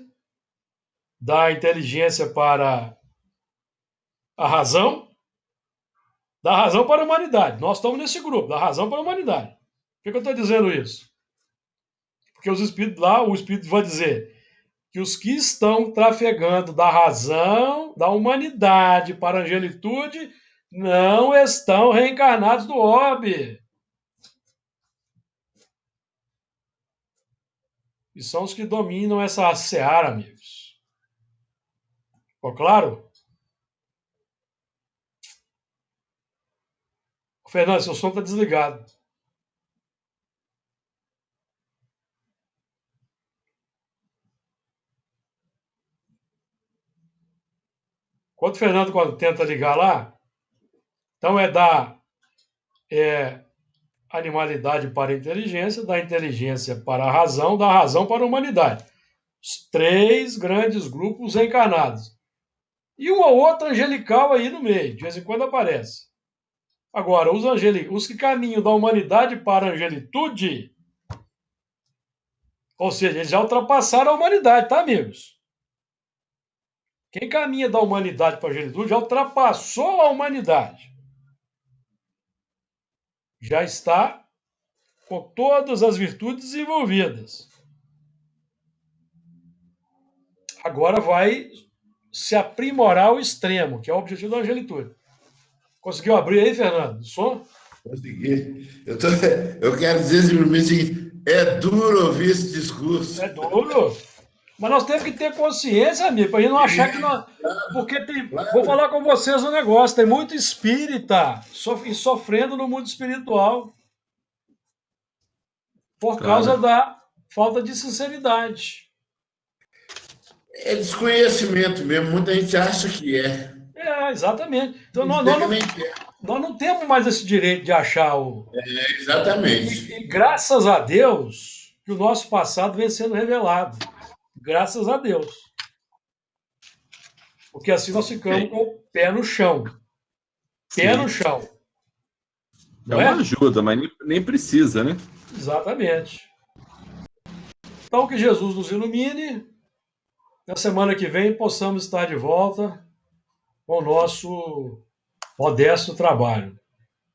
da inteligência para a razão, da razão para a humanidade. Nós estamos nesse grupo, da razão para a humanidade. Por que eu estou dizendo isso? Porque os espíritos lá, o espírito vai dizer que os que estão trafegando da razão, da humanidade para a angelitude, não estão reencarnados do orbe. E são os que dominam essa seara, amigos. Ficou claro? Fernando, seu som está desligado. Quando o Fernando tenta ligar lá, então é da animalidade para a inteligência, da inteligência para a razão, da razão para a humanidade. Os três grandes grupos encarnados. E uma outra angelical aí no meio, de vez em quando aparece. Agora, os que caminham da humanidade para a angelitude, ou seja, eles já ultrapassaram a humanidade, tá, amigos? Quem caminha da humanidade para a angelitude já ultrapassou a humanidade. Já está com todas as virtudes desenvolvidas. Agora vai se aprimorar ao extremo, que é o objetivo da angelitude. Conseguiu abrir aí, Fernando? O som? Consegui. Eu quero dizer simplesmente o seguinte: é duro ouvir esse discurso. É duro. Mas nós temos que ter consciência, amigo, para a gente não achar que nós. Porque tem. Vou Claro, falar com vocês um negócio: tem muito espírita sofrendo no mundo espiritual por causa Claro. da falta de sinceridade. é desconhecimento mesmo. Muita gente acha que é. Exatamente. Então Isso é que nem é. nós não temos mais esse direito de achar o. Exatamente. E graças a Deus que o nosso passado vem sendo revelado. Graças a Deus. Porque assim nós ficamos com o pé no chão. Pé Sim. no chão. É Não uma é? ajuda, mas nem precisa, né? Exatamente. Então que Jesus nos ilumine. Na semana que vem possamos estar de volta com o nosso modesto trabalho.